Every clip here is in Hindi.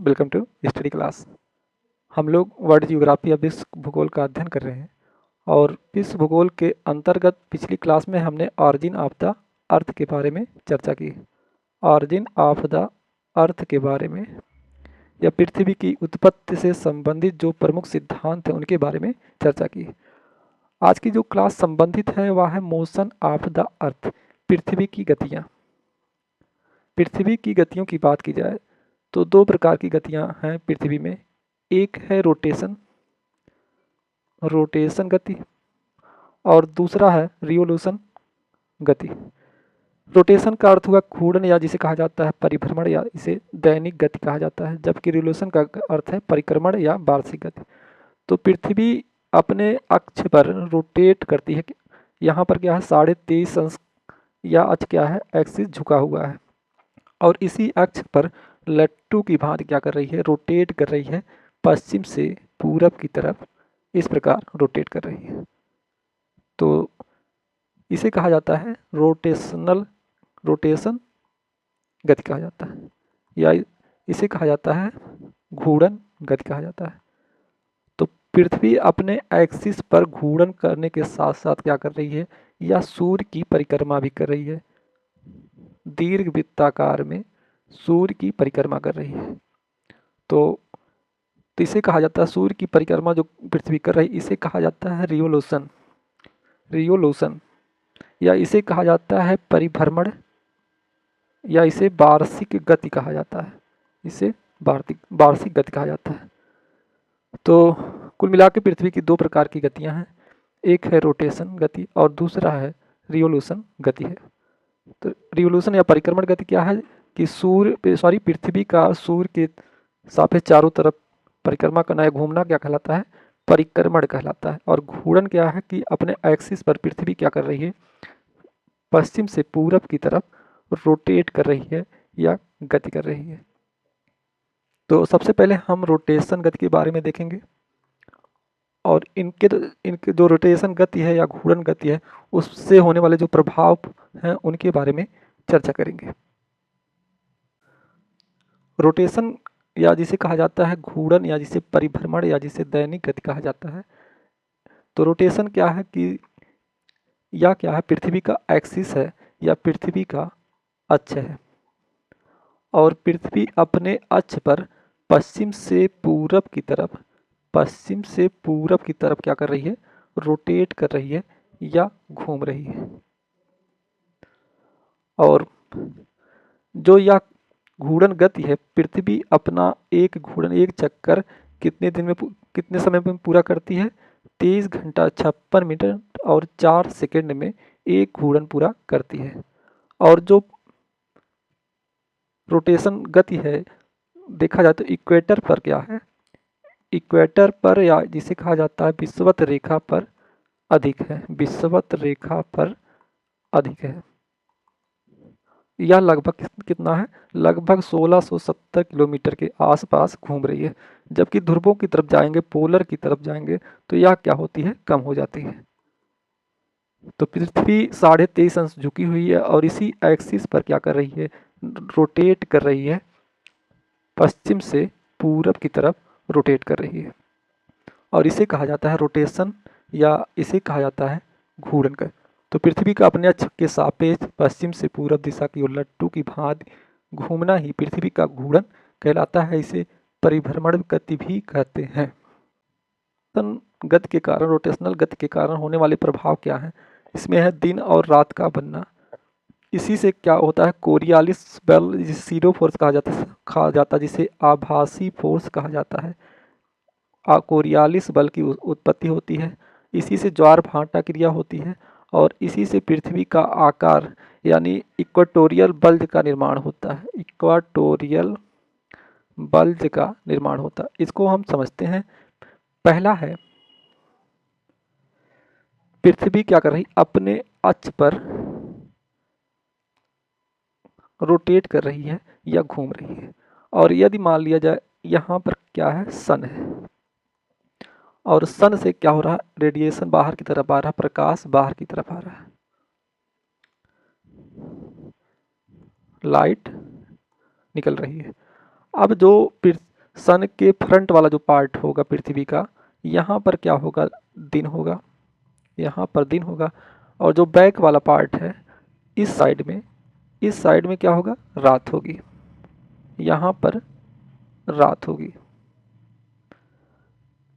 Welcome to study class. हम लोग वर्ल्ड ज्योग्राफी या विश्व भूगोल का अध्ययन कर रहे हैं और विश्व भूगोल के अंतर्गत पिछली क्लास में हमने ऑरिजिन ऑफ द अर्थ के बारे में चर्चा की। ऑरिजिन ऑफ द अर्थ के बारे में या पृथ्वी की उत्पत्ति से संबंधित जो प्रमुख सिद्धांत हैं उनके बारे में चर्चा की। आज की जो क्लास संबंधित है वह है मोशन ऑफ द अर्थ, पृथ्वी की गतियाँ। पृथ्वी की गतियों की बात की जाए तो दो प्रकार की गतियां हैं पृथ्वी में। एक है रोटेशन गति और दूसरा है रिवोल्यूशन गति। रोटेशन का अर्थ हुआ घूर्णन या जिसे कहा जाता है परिभ्रमण या इसे दैनिक गति कहा जाता है, जबकि रिवोल्यूशन का अर्थ है परिक्रमण या वार्षिक गति। तो पृथ्वी अपने अक्ष पर रोटेट करती है। यहाँ पर क्या है 23.5 अंश या अक्ष क्या है एक्सिस झुका हुआ है और इसी अक्ष पर लट्टू की भांति क्या कर रही है रोटेट कर रही है पश्चिम से पूरब की तरफ, इस प्रकार रोटेट कर रही है। तो इसे कहा जाता है रोटेशन गति कहा जाता है या इसे कहा जाता है घूर्णन गति कहा जाता है। तो पृथ्वी अपने एक्सिस पर घूर्णन करने के साथ साथ क्या कर रही है या सूर्य की परिक्रमा भी कर रही है, दीर्घ वृत्ताकार में सूर्य की परिक्रमा कर रही है। तो इसे कहा जाता है सूर्य की परिक्रमा जो पृथ्वी कर रही है इसे कहा जाता है रिवोल्यूशन या इसे कहा जाता है परिभ्रमण या इसे वार्षिक गति कहा जाता है, इसे वार्षिक गति कहा जाता है। तो कुल मिलाकर पृथ्वी की दो प्रकार की गतियां हैं, एक है रोटेशन गति और दूसरा है रिवोल्यूशन गति है। तो रिवोल्यूशन या परिक्रमण गति क्या है कि पृथ्वी का सूर्य के सापेक्ष चारों तरफ परिक्रमा करना या घूमना क्या कहलाता है परिक्रमण कहलाता है। और घूर्णन क्या है कि अपने एक्सिस पर पृथ्वी क्या कर रही है पश्चिम से पूरब की तरफ रोटेट कर रही है या गति कर रही है। तो सबसे पहले हम रोटेशन गति के बारे में देखेंगे और इनके जो रोटेशन गति है या घूर्णन गति है उससे होने वाले जो प्रभाव हैं उनके बारे में चर्चा करेंगे। रोटेशन या जिसे कहा जाता है घूर्णन या जिसे परिभ्रमण या जिसे दैनिक गति कहा जाता है। तो रोटेशन क्या है कि या क्या है पृथ्वी का एक्सिस है या पृथ्वी का अक्ष है और पृथ्वी अपने अक्ष पर पश्चिम से पूरब की तरफ क्या कर रही है रोटेट कर रही है या घूम रही है। और जो यह घूर्णन गति है पृथ्वी अपना एक चक्कर कितने समय में पूरा करती है 23 घंटा 56 मिनट और 4 सेकंड में एक घूर्णन पूरा करती है। और जो रोटेशन गति है देखा जाए तो इक्वेटर पर क्या है, इक्वेटर पर या जिसे कहा जाता है विषुवत रेखा पर अधिक है। यह लगभग कितना है लगभग 1670 किलोमीटर के आसपास घूम रही है, जबकि ध्रुवों की तरफ जाएंगे पोलर की तरफ जाएंगे तो यह क्या होती है कम हो जाती है। तो पृथ्वी 23.5 अंश झुकी हुई है और इसी एक्सिस पर क्या कर रही है रोटेट कर रही है पश्चिम से पूरब की तरफ रोटेट कर रही है और इसे कहा जाता है रोटेशन या इसे कहा जाता है घूर्णन कर। तो पृथ्वी का अपने अक्ष के सापेक्ष पश्चिम से पूरब दिशा की ओर लट्टू की भांति घूमना ही पृथ्वी का घूर्णन कहलाता है। इसे परिभ्रमण गति भी कहते हैं। रोटेशनल गति के कारण होने वाले प्रभाव क्या हैं, इसमें है दिन और रात का बनना। इसी से क्या होता है कोरियालिस बल जिसे जीरो फोर्स कहा जाता है जिसे आभासी फोर्स कहा जाता है। कोरियालिस बल की उत्पत्ति होती है, इसी से ज्वार भाटा क्रिया होती है और इसी से पृथ्वी का आकार यानी इक्वेटोरियल बल्ज का निर्माण होता है। इसको हम समझते हैं। पहला है पृथ्वी क्या कर रही अपने अक्ष पर रोटेट कर रही है या घूम रही है। और यदि मान लिया जाए यहाँ पर क्या है सन है और सन से क्या हो रहा है रेडिएशन बाहर की तरफ आ रहा है, प्रकाश बाहर की तरफ आ रहा है, लाइट निकल रही है। अब जो सन के फ्रंट वाला जो पार्ट होगा पृथ्वी का, यहाँ पर क्या होगा, दिन होगा, यहाँ पर दिन होगा। और जो बैक वाला पार्ट है इस साइड में क्या होगा, रात होगी, यहाँ पर रात होगी।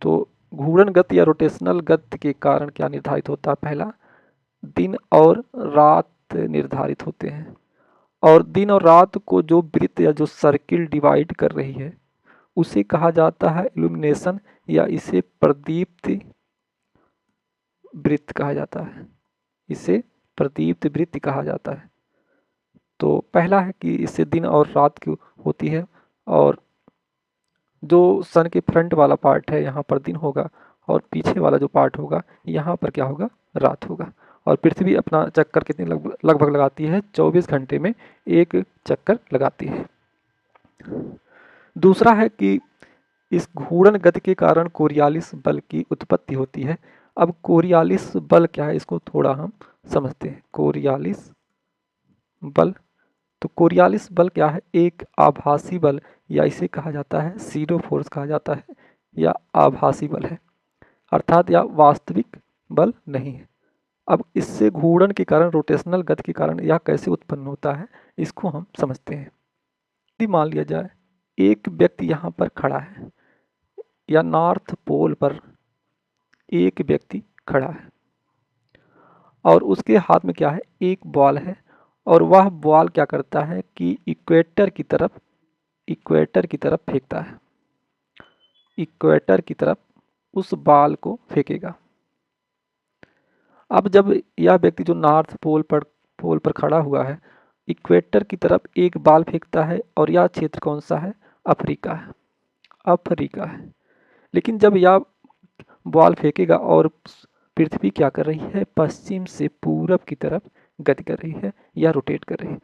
तो घूर्णन गति या रोटेशनल गति के कारण क्या निर्धारित होता है, पहला दिन और रात निर्धारित होते हैं। और दिन और रात को जो वृत्त या जो सर्किल डिवाइड कर रही है उसे कहा जाता है इल्यूमिनेशन, या इसे प्रदीप्ति वृत्त कहा जाता है, इसे प्रदीप्त वृत्त कहा जाता है। तो पहला है कि इससे दिन और रात की होती है, और जो सन के फ्रंट वाला पार्ट है यहाँ पर दिन होगा, और पीछे वाला जो पार्ट होगा यहाँ पर क्या होगा, रात होगा। और पृथ्वी अपना चक्कर कितने लगभग लगाती है, 24 घंटे में एक चक्कर लगाती है। दूसरा है कि इस घूर्णन गति के कारण कोरियालिस बल की उत्पत्ति होती है। अब कोरियालिस बल क्या है, इसको थोड़ा हम समझते हैं। कोरियालिस बल, तो कोरियालिस बल क्या है, एक आभासी बल, या इसे कहा जाता है सीडो फोर्स कहा जाता है, या आभासी बल है, अर्थात यह वास्तविक बल नहीं है। अब इससे घूर्णन के कारण, रोटेशनल गति के कारण यह कैसे उत्पन्न होता है, इसको हम समझते हैं। यदि मान लिया जाए एक व्यक्ति यहाँ पर खड़ा है, या नॉर्थ पोल पर एक व्यक्ति खड़ा है, और उसके हाथ में क्या है, एक बॉल है, और वह बॉल क्या करता है कि इक्वेटर की तरफ फेंकता है, इक्वेटर की तरफ उस बॉल को फेंकेगा। अब जब यह व्यक्ति जो नॉर्थ पोल पर खड़ा हुआ है, इक्वेटर की तरफ एक बॉल फेंकता है, और यह क्षेत्र कौन सा है, अफ्रीका है, अफ्रीका है। लेकिन जब यह बॉल फेंकेगा और पृथ्वी क्या कर रही है, पश्चिम से पूरब की तरफ गति कर रही है या रोटेट कर रही है,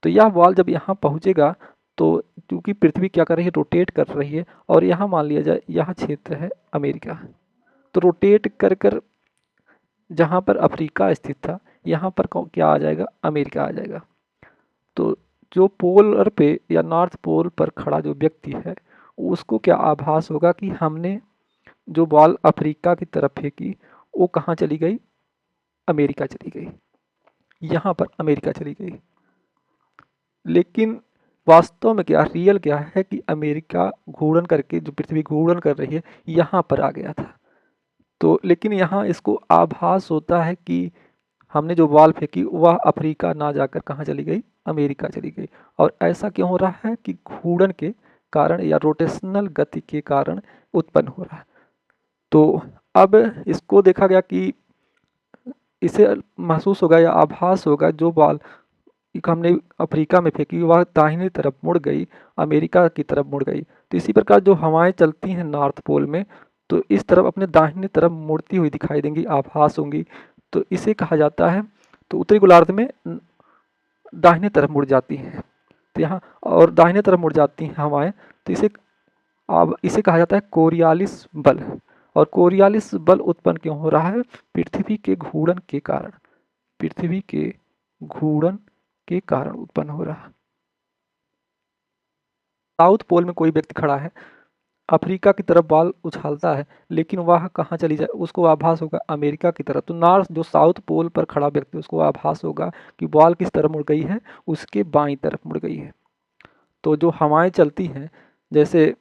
तो यह बॉल जब यहाँ पहुँचेगा तो क्योंकि पृथ्वी क्या कर रही है, रोटेट कर रही है, और यहाँ मान लिया जाए यह क्षेत्र है अमेरिका, तो रोटेट कर कर जहाँ पर अफ्रीका स्थित था यहाँ पर क्या आ जाएगा, अमेरिका आ जाएगा। तो जो पोलर पे या नॉर्थ पोल पर खड़ा जो व्यक्ति है उसको क्या आभास होगा कि हमने जो बॉल अफ्रीका की तरफ फेंकी वो कहाँ चली गई, अमेरिका चली गई, यहाँ पर अमेरिका चली गई। लेकिन वास्तव में क्या, रियल क्या है कि अमेरिका घूर्णन करके, जो पृथ्वी घूर्णन कर रही है, यहाँ पर आ गया था। तो लेकिन यहाँ इसको आभास होता है कि हमने जो बॉल फेंकी वह अफ्रीका ना जाकर कहाँ चली गई, अमेरिका चली गई। और ऐसा क्यों हो रहा है कि घूर्णन के कारण या रोटेशनल गति के कारण उत्पन्न हो रहा है। तो अब इसको देखा गया कि इसे महसूस होगा या आभास होगा जो बॉल हमने अफ्रीका में फेंकी वह दाहिनी तरफ मुड़ गई, अमेरिका की तरफ मुड़ गई। तो इसी प्रकार जो हवाएं चलती हैं नॉर्थ पोल में, तो इस तरफ अपने दाहिनी तरफ मुड़ती हुई दिखाई देंगी, आभास होंगी। तो इसे कहा जाता है, तो उत्तरी गोलार्ध में दाहिने तरफ मुड़ जाती हैं, तो यहाँ और दाहिने तरफ मुड़ जाती हैं हवाएं, तो इसे कहा जाता है कोरियालिस बल। और कोरियालिस बल उत्पन्न क्यों हो रहा है, पृथ्वी के घूर्णन के कारण, पृथ्वी के घूर्णन के कारण उत्पन्न हो रहा। साउथ पोल में कोई व्यक्ति खड़ा है, अफ्रीका की तरफ बॉल उछालता है, लेकिन वह कहाँ चली जाए, उसको आभास होगा अमेरिका की तरफ। तो नॉर्थ जो साउथ पोल पर खड़ा व्यक्ति उसको आभास होगा कि बॉल किस तरफ मुड़ गई है, उसके बाईं तरफ मुड़ गई है। तो जो हवाएं चलती हैं, जैसे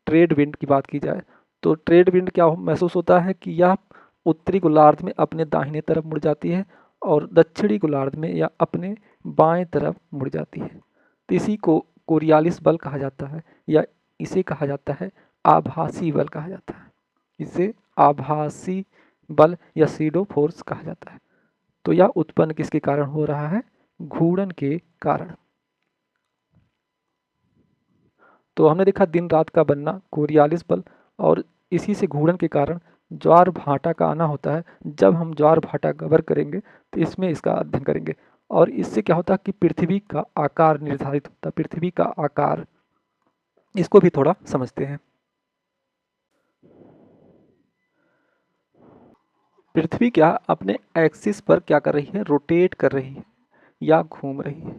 ट्रेड विंड की बात की जाए, तो ट्रेड विंड क्या महसूस होता है कि यह उत्तरी गोलार्ध में अपने दाहिने तरफ मुड़ जाती है, और दक्षिणी गोलार्ध में या अपने बाएं तरफ मुड़ जाती है। तो इसी को कोरियालिस बल कहा जाता है, या इसे कहा जाता है आभासी बल कहा जाता है, इसे आभासी बल या सीडो फोर्स कहा जाता है। तो यह उत्पन्न किसके कारण हो रहा है, घूर्णन के कारण। तो हमने देखा दिन रात का बनना, कोरियालिस बल, और इसी से घूर्णन के कारण ज्वार भाटा का आना होता है। जब हम ज्वार भाटा कवर करेंगे तो इसमें इसका अध्ययन करेंगे। और इससे क्या होता है कि पृथ्वी का आकार निर्धारित होता है, पृथ्वी का आकार, इसको भी थोड़ा समझते हैं। पृथ्वी क्या अपने एक्सिस पर क्या कर रही है, रोटेट कर रही है या घूम रही है।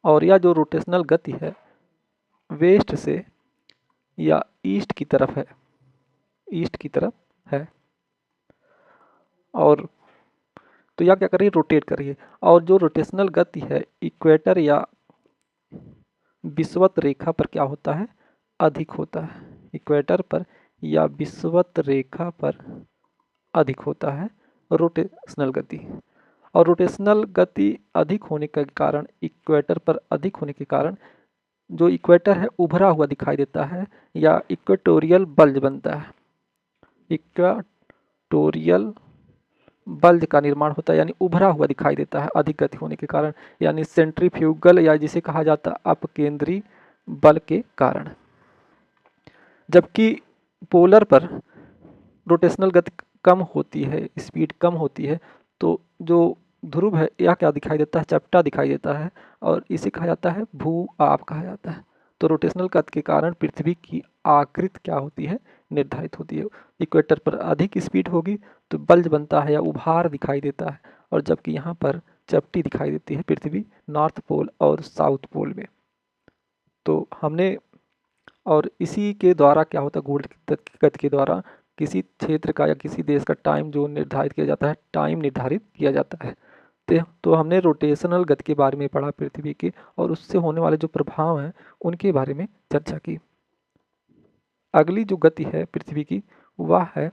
और यह जो रोटेशनल गति है वेस्ट से या ईस्ट की तरफ है, ईस्ट की तरफ है। और तो यह क्या कर रही है, रोटेट कर रही है। और जो रोटेशनल गति है इक्वेटर या विषुवत रेखा पर क्या होता है, अधिक होता है। इक्वेटर पर या विषुवत रेखा पर अधिक होता है रोटेशनल गति। और रोटेशनल गति अधिक होने के कारण, इक्वेटर पर अधिक होने के कारण जो इक्वेटर है उभरा हुआ दिखाई देता है या इक्वेटोरियल बल्ज बनता है। इक्वेटोरियल बल्ज का निर्माण होता है, यानी उभरा हुआ दिखाई देता है अधिक गति होने के कारण, यानी सेंट्रीफ्यूगल या जिसे कहा जाता है अपकेंद्री बल के कारण। जबकि पोलर पर रोटेशनल गति कम होती है, स्पीड कम होती है, तो जो ध्रुव है यह क्या दिखाई देता है, चपटा दिखाई देता है और इसे कहा जाता है भू आप कहा जाता है। तो रोटेशनल गति के कारण पृथ्वी की आकृति क्या होती है, निर्धारित होती है। इक्वेटर पर अधिक स्पीड होगी तो बल्ज बनता है या उभार दिखाई देता है, और जबकि यहाँ पर चपटी दिखाई देती है पृथ्वी नॉर्थ पोल और साउथ पोल में। तो हमने, और इसी के द्वारा क्या होता है, घूर्णन की गति के द्वारा किसी क्षेत्र का या किसी देश का टाइम जोन निर्धारित किया जाता है, टाइम निर्धारित किया जाता है। तो हमने रोटेशनल गति के बारे में पढ़ा पृथ्वी के, और उससे होने वाले जो प्रभाव हैं उनके बारे में चर्चा की। अगली जो गति है पृथ्वी की वह है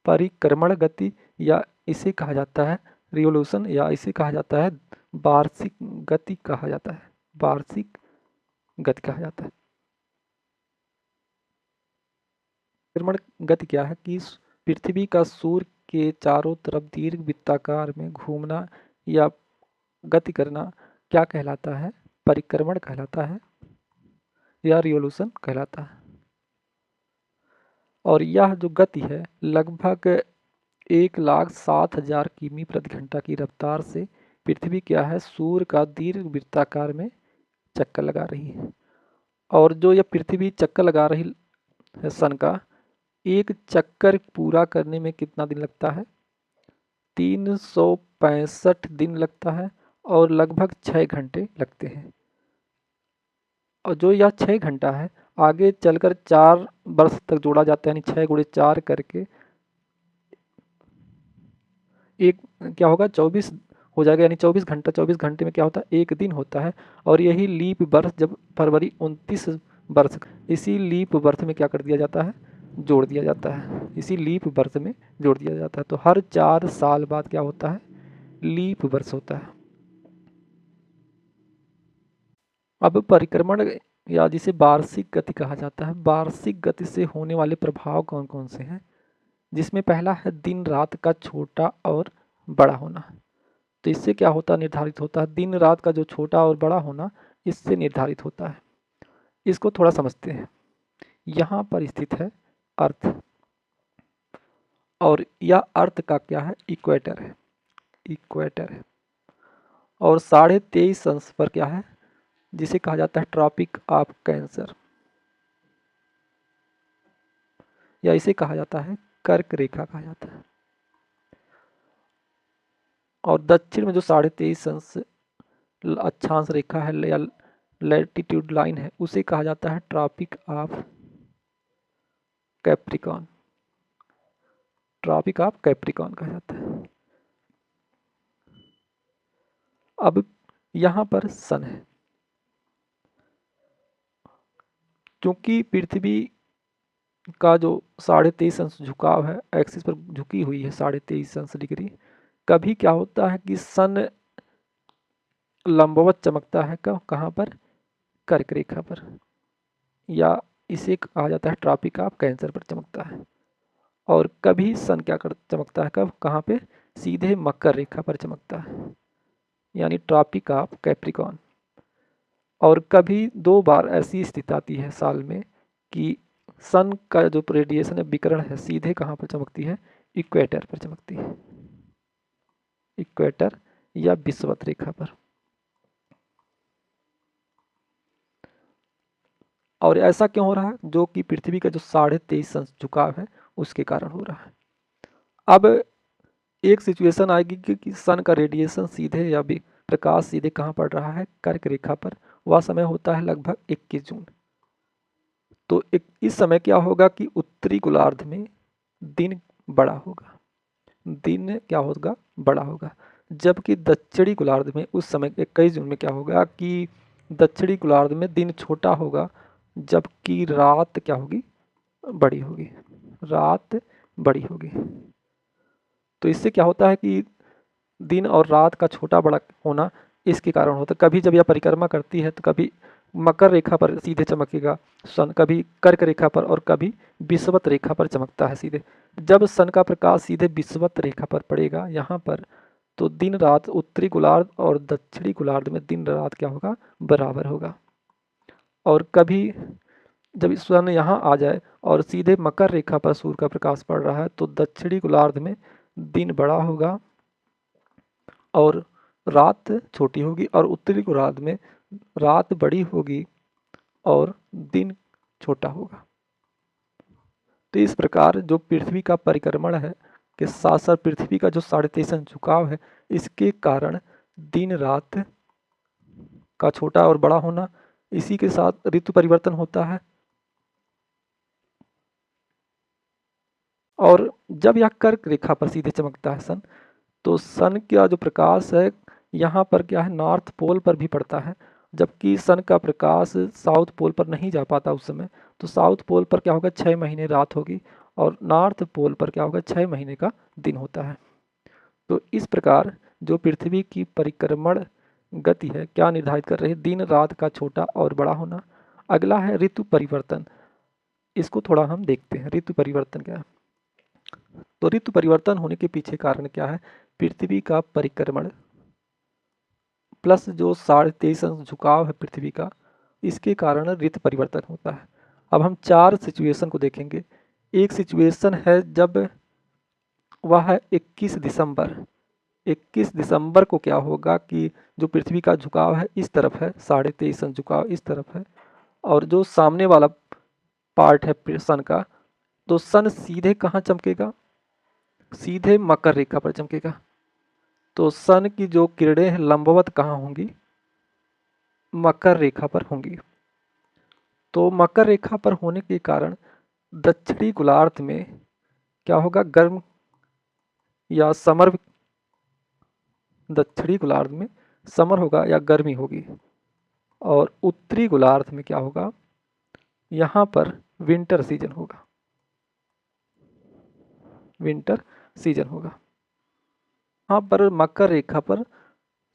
परिक्रमण गति, या इसे कहा जाता है रिवोल्यूशन, या इसे कहा जाता है वार्षिक गति कहा जाता है, वार्षिक गति कहा जाता है। परिक्रमण गति क्या है कि पृथ्वी का सूर्य के चारों तरफ दीर्घ वृत्ताकार में घूमना या गति करना क्या कहलाता है, परिक्रमण कहलाता है या रिवोल्यूशन कहलाता है। और यह जो गति है लगभग 1,07,000 किमी प्रति घंटा की रफ्तार से पृथ्वी क्या है, सूर्य का दीर्घ वृत्ताकार में चक्कर लगा रही है। और जो यह पृथ्वी चक्कर लगा रही है सन का, एक चक्कर पूरा करने में कितना दिन लगता है, 365 दिन लगता है, और लगभग 6 घंटे लगते हैं। और जो यह 6 घंटा है आगे चलकर 4 वर्ष तक जोड़ा जाता है, यानी 6 गुणे 4 करके एक क्या होगा, 24 हो जाएगा, यानी 24 घंटा, 24 घंटे में क्या होता है, एक दिन होता है। और यही लीप वर्ष जब फरवरी 29 वर्ष, इसी लीप वर्ष में क्या कर दिया जाता है, जोड़ दिया जाता है, इसी लीप वर्ष में जोड़ दिया जाता है। तो हर 4 साल बाद क्या होता है, लीप वर्ष होता है। अब परिक्रमण या जिसे वार्षिक गति कहा जाता है, वार्षिक गति से होने वाले प्रभाव कौन कौन से हैं, जिसमें पहला है दिन रात का छोटा और बड़ा होना। तो इससे क्या होता है, निर्धारित होता है, दिन रात का जो छोटा और बड़ा होना इससे निर्धारित होता है। इसको थोड़ा समझते हैं। यहाँ पर स्थित है अर्थ, और यह अर्थ का क्या है, इक्वेटर है, इक्वेटर है। और 23.5 अंश पर क्या है, जिसे कहा जाता है ट्रॉपिक ऑफ कैंसर, या इसे कहा जाता है कर्क रेखा कहा जाता है। और दक्षिण में जो 23.5 अंश अक्षांश रेखा है या लैटिट्यूड लाइन है उसे कहा जाता है tropic of Capricorn, tropic of Capricorn कहा जाता है। अब यहाँ पर सन है, क्योंकि पृथ्वी का जो 23.5 अंश झुकाव है, एक्सिस पर झुकी हुई है 23.5 अंश डिग्री, कभी क्या होता है कि सन लंबवत चमकता है, कहाँ पर, कर्क रेखा पर, या इसे कहा जाता है ट्रॉपिक ऑफ कैंसर पर चमकता है। और कभी सन क्या कर चमकता है, कब, कहाँ पे, सीधे मकर रेखा पर चमकता है, यानी ट्रॉपिक ऑफ कैप्रिकॉन। और कभी 2 बार ऐसी स्थिति आती है साल में कि सन का जो रेडिएशन है, विकिरण है, सीधे कहाँ पर चमकती है, इक्वेटर पर चमकती है, इक्वेटर या विषुवत रेखा पर। और ऐसा क्यों हो रहा है, जो कि पृथ्वी का जो 23.5 अंश झुकाव है उसके कारण हो रहा है। अब एक सिचुएशन आएगी कि सन का रेडिएशन सीधे या भी प्रकाश सीधे कहाँ पड़ रहा है, कर्क रेखा पर। वह समय होता है लगभग 21 जून। तो एक इस समय क्या होगा कि उत्तरी गोलार्ध में दिन बड़ा होगा, दिन क्या होगा, बड़ा होगा। जबकि दक्षिणी गोलार्ध में उस समय 21 जून में क्या होगा कि दक्षिणी गोलार्ध में दिन छोटा होगा, जबकि रात क्या होगी, बड़ी होगी, रात बड़ी होगी। तो इससे क्या होता है कि दिन और रात का छोटा बड़ा होना इसके कारण होता है। कभी जब यह परिक्रमा करती है तो कभी मकर रेखा पर सीधे चमकेगा सन, कभी कर्क रेखा पर, और कभी विषुवत रेखा पर चमकता है सीधे। जब सन का प्रकाश सीधे विषुवत रेखा पर पड़ेगा यहाँ पर, तो दिन रात उत्तरी गोलार्ध और दक्षिणी गोलार्ध में दिन रात क्या होगा, बराबर होगा। और कभी जब सन यहाँ आ जाए और सीधे मकर रेखा पर सूर्य का प्रकाश पड़ रहा है, तो दक्षिणी गोलार्ध में दिन बड़ा होगा और रात छोटी होगी, और उत्तरी गोलार्ध में रात बड़ी होगी और दिन छोटा होगा। तो इस प्रकार जो पृथ्वी का परिक्रमण है के साथ साथ पृथ्वी का जो 23.5 झुकाव है, इसके कारण दिन रात का छोटा और बड़ा होना, इसी के साथ ऋतु परिवर्तन होता है। और जब यह कर्क रेखा पर सीधे चमकता है सन, तो सन का जो प्रकाश है यहाँ पर क्या है, नॉर्थ पोल पर भी पड़ता है, जबकि सन का प्रकाश साउथ पोल पर नहीं जा पाता उस समय। तो साउथ पोल पर क्या होगा, 6 महीने रात होगी, और नॉर्थ पोल पर क्या होगा, 6 महीने का दिन होता है। तो इस प्रकार जो पृथ्वी की परिक्रमण गति है क्या निर्धारित कर रही है, दिन रात का छोटा और बड़ा होना। अगला है ऋतु परिवर्तन, इसको थोड़ा हम देखते हैं, ऋतु परिवर्तन क्या है। तो ऋतु परिवर्तन होने के पीछे कारण क्या है, पृथ्वी का परिक्रमण प्लस जो 23.5 अंश झुकाव है पृथ्वी का, इसके कारण ऋतु परिवर्तन होता है। अब हम 4 सिचुएशन को देखेंगे। एक सिचुएशन है जब वह है 21 दिसंबर। 21 दिसंबर को क्या होगा कि जो पृथ्वी का झुकाव है इस तरफ है, 23.5 अंश झुकाव इस तरफ है, और जो सामने वाला पार्ट है सन का, तो सन सीधे कहाँ चमकेगा, सीधे मकर रेखा पर चमकेगा। तो सन की जो किरणें हैं लंबवत कहाँ होंगी, मकर रेखा पर होंगी। तो मकर रेखा पर होने के कारण दक्षिणी गोलार्ध में क्या होगा, गर्म या समर, दक्षिणी गोलार्ध में समर होगा या गर्मी होगी, और उत्तरी गोलार्ध में क्या होगा, यहाँ पर विंटर सीजन होगा, विंटर सीजन होगा। यहाँ पर मकर रेखा पर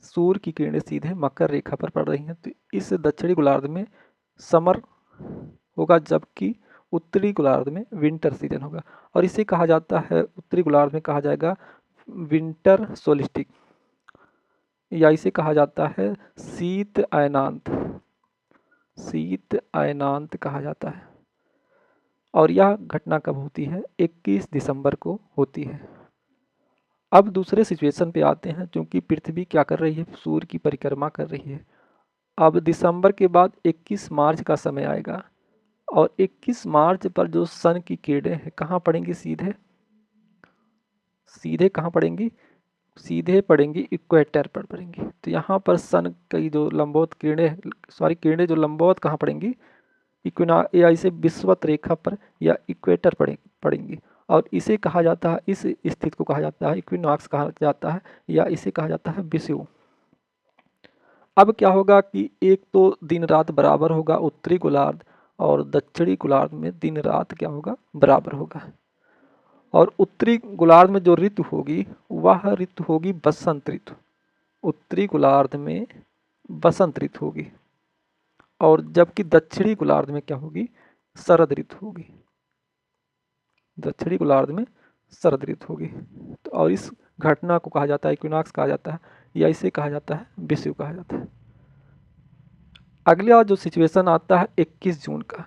सूर्य की किरणें सीधे मकर रेखा पर पड़ रही हैं, तो इस दक्षिणी गोलार्ध में समर होगा, जबकि उत्तरी गोलार्ध में विंटर सीजन होगा। और इसे कहा जाता है, उत्तरी गोलार्ध में कहा जाएगा विंटर सोलिस्टिक, या इसे कहा जाता है शीत अयनांत, शीत अयनांत कहा जाता है। और यह घटना कब होती है, 21 दिसंबर को होती है। अब दूसरे सिचुएशन पे आते हैं, क्योंकि पृथ्वी क्या कर रही है, सूर्य की परिक्रमा कर रही है। अब दिसंबर के बाद 21 मार्च का समय आएगा, और 21 मार्च पर जो सन की किरणें हैं कहाँ पड़ेंगी, सीधे सीधे कहाँ पड़ेंगी, सीधे पड़ेंगी इक्वेटर पर पड़ेंगी। तो यहाँ पर सन की जो लंबवत किरणें, सॉरी किरणें जो लंबवत कहाँ पड़ेंगी, इक्विना या इसे विषुवत रेखा पर या इक्वेटर पड़ेंगी। और इसे कहा जाता है, इस स्थिति को कहा जाता है इक्विनॉक्स कहा जाता है, या इसे कहा जाता है विषुव। अब क्या होगा कि एक तो दिन रात बराबर होगा उत्तरी गोलार्ध, और दक्षिणी गोलार्ध में दिन रात क्या होगा, बराबर होगा। और उत्तरी गोलार्ध में जो ऋतु होगी वह ऋतु होगी बसंत ऋतु, उत्तरी गोलार्ध में बसंत ऋतु होगी, और जबकि दक्षिणी गोलार्ध में क्या होगी, शरद ऋतु होगी, दक्षिणी गोलार्ध में शरद ऋतु होगी। तो और इस घटना को कहा जाता है इक्विनॉक्स कहा जाता है, या इसे कहा जाता है विषुव कहा जाता है। अगला जो सिचुएशन आता है 21 जून का,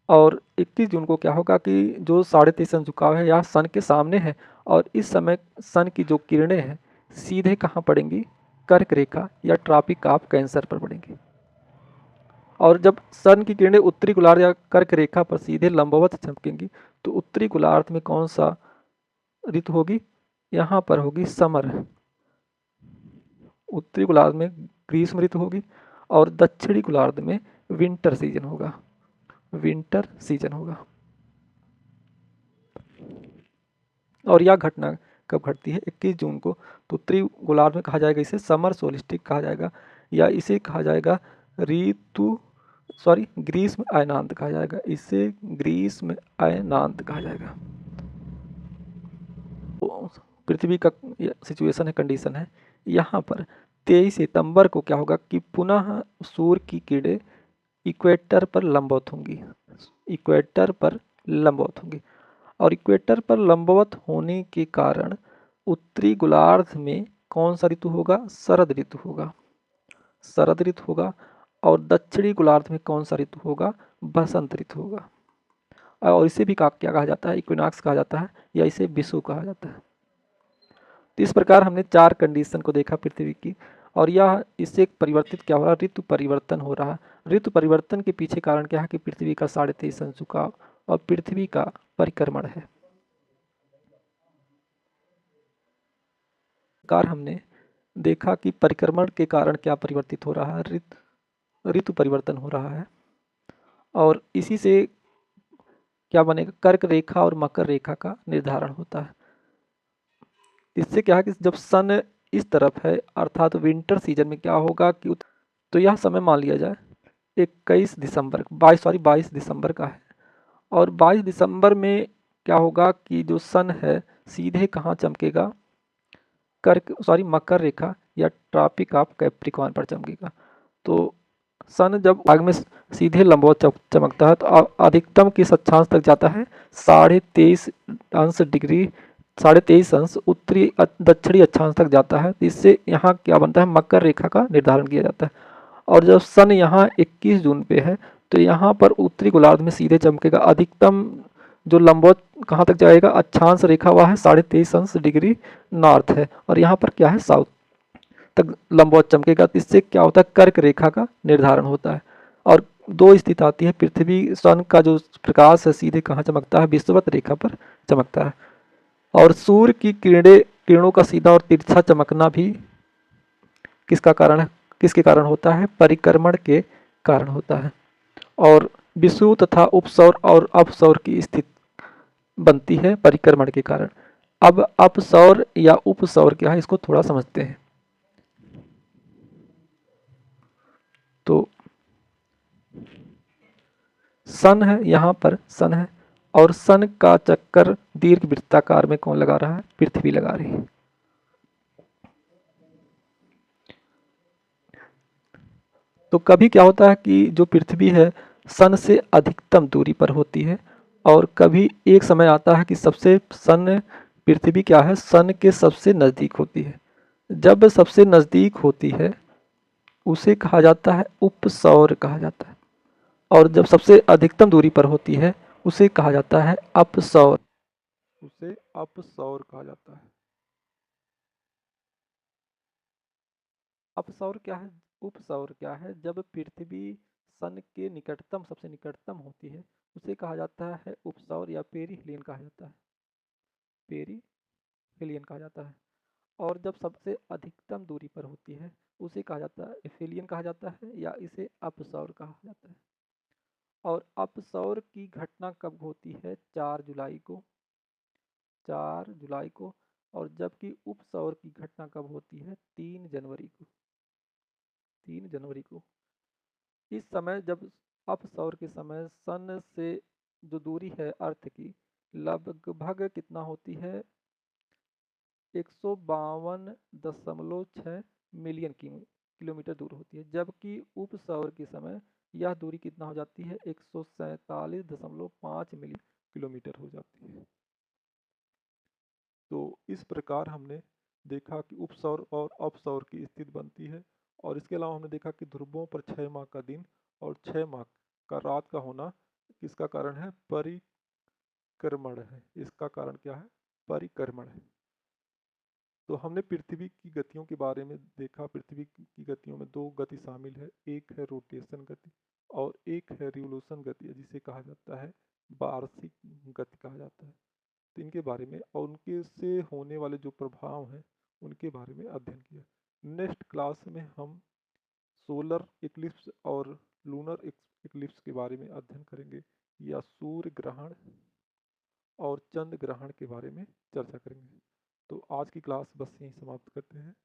और 21 जून को क्या होगा कि जो 23.5 अंश झुकाव है यह सन के सामने है, और इस समय सन की जो किरणें हैं सीधे कहाँ पड़ेंगी, कर्क रेखा या ट्रॉपिक ऑफ कैंसर पर पड़ेंगी। और जब सन की किरणें उत्तरी गोलार्ध या कर्क रेखा पर सीधे लंबवत चमकेंगी, तो उत्तरी गोलार्ध में कौन सा ऋतु होगी, यहाँ पर होगी समर, उत्तरी गोलार्ध में ग्रीष्म ऋतु होगी, और दक्षिणी गोलार्ध में विंटर सीजन होगा। विंटर सीजन होगा। और यह घटना कब घटती है? 21 जून को। तो उत्तरी गोलार्ध में कहा जाएगा इसे समर सोलिस्टिक कहा जाएगा, या इसे कहा जाएगा ऋतु ग्रीष्म अयनांत कहा जाएगा, इसे ग्रीष्म अयनांत कहा जाएगा। तो पृथ्वी का सिचुएशन है, कंडीशन है, यहाँ पर 23 सितंबर को क्या होगा कि पुनः सूर्य की किरणें इक्वेटर पर लंबवत होंगी, इक्वेटर पर लंबवत होंगी। और इक्वेटर पर लंबवत होने के कारण उत्तरी गोलार्ध में कौन सा ऋतु होगा? शरद ऋतु होगा, शरद ऋतु होगा। और दक्षिणी गोलार्ध में कौन सा ऋतु होगा? बसंत ऋतु होगा। और इसे भी क्या कहा जाता है? इक्विनॉक्स कहा जाता है, या इसे विषुव कहा जाता है। तो इस प्रकार हमने 4 कंडीशन को देखा पृथ्वी की, और यह इससे परिवर्तित क्या हो रहा है? ऋतु परिवर्तन हो रहा है। ऋतु परिवर्तन के पीछे कारण क्या है कि पृथ्वी का 23.5 अंश झुकाव और पृथ्वी का परिक्रमण है। कार हमने देखा कि परिक्रमण के कारण क्या परिवर्तित हो रहा है? ऋतु परिवर्तन हो रहा है। और इसी से क्या बनेगा? कर्क रेखा और मकर रेखा का निर्धारण होता है। इससे क्या है कि जब सन इस तरफ है, अर्थात विंटर सीजन में क्या होगा कि तो यह समय मान लिया जाए 21 दिसंबर 22 दिसंबर का है। और 22 दिसंबर में क्या होगा कि जो सन है सीधे कहाँ चमकेगा? मकर रेखा या ट्रॉपिक ऑफ कैप्रिकॉर्न पर चमकेगा। तो सन जब आग में सीधे लंबवत चमकता है तो अधिकतम किस अक्षांश तक जाता है? 23.5 अंश उत्तरी दक्षिणी अक्षांश तक जाता है। तो इससे यहाँ क्या बनता है? मकर रेखा का निर्धारण किया जाता है। और जब सन यहाँ 21 जून पे है तो यहाँ पर उत्तरी गोलार्ध में सीधे चमकेगा। अधिकतम जो लंबवत कहाँ तक जाएगा? अक्षांश रेखा वह है 23.5 अंश नॉर्थ है, और यहाँ पर क्या है? साउथ तक लंबवत चमकेगा। तो इससे क्या होता है? कर्क रेखा का निर्धारण होता है। और 2 स्थिति आती है, पृथ्वी सन का जो प्रकाश है सीधे कहाँ चमकता है? विषुवत रेखा पर चमकता है। और सूर्य की किरणों का सीधा और तिरछा चमकना भी किसका कारण है? किसके कारण होता है? परिक्रमण के कारण होता है। और विषुव तथा उपसौर और अपसौर की स्थिति बनती है परिक्रमण के कारण। अब अपसौर या उपसौर क्या है, इसको थोड़ा समझते हैं। तो सन है, यहाँ पर सन है, और सन का चक्कर दीर्घ वृत्ताकार में कौन लगा रहा है? पृथ्वी लगा रही है। तो कभी क्या होता है कि जो पृथ्वी है सन से अधिकतम दूरी पर होती है, और कभी एक समय आता है कि पृथ्वी क्या है? सन के सबसे नज़दीक होती है। जब सबसे नज़दीक होती है उसे कहा जाता है उपसौर कहा जाता है, और जब सबसे अधिकतम दूरी पर होती है उसे कहा जाता है अपसौर, उसे अपसौर कहा जाता है। अपसौर क्या है? उपसौर क्या है? जब पृथ्वी सन के निकटतम सबसे निकटतम होती है उसे कहा जाता है उपसौर, या पेरीहिलियन कहा जाता है, पेरीहिलियन कहा जाता है। और जब सबसे अधिकतम दूरी पर होती है उसे कहा जाता है एफिलियन कहा जाता है, या इसे अपसौर कहा जाता है। और अपसौर की घटना कब होती है? 4 जुलाई को, 4 जुलाई को। और जबकि उपसौर की घटना कब होती है? 3 जनवरी को, 3 जनवरी को। इस समय जब अपसौर के समय सन से जो दूरी है अर्थ की लगभग कितना होती है? 152.6 मिलियन किलोमीटर दूर होती है। जबकि उपसौर के समय यह दूरी कितना हो जाती है? 147.5 मिलियन किलोमीटर हो जाती है। तो इस प्रकार हमने देखा कि उपसौर और अपसौर की स्थिति बनती है। और इसके अलावा हमने देखा कि ध्रुवों पर 6 माह का दिन और 6 माह का रात का होना किसका कारण है? परिक्रमण है। इसका कारण क्या है? परिक्रमण है। तो हमने पृथ्वी की गतियों के बारे में देखा। पृथ्वी की गतियों में 2 गति शामिल है, एक है रोटेशन गति और एक है रिवोल्यूशन गति, जिसे कहा जाता है वार्षिक गति कहा जाता है। तो इनके बारे में और उनके से होने वाले जो प्रभाव हैं उनके बारे में अध्ययन किया। नेक्स्ट क्लास में हम सोलर इक्लिप्स और लूनर इक्लिप्स के बारे में अध्ययन करेंगे या सूर्य ग्रहण और चंद्र ग्रहण के बारे में चर्चा करेंगे। तो आज की क्लास बस यहीं समाप्त करते हैं।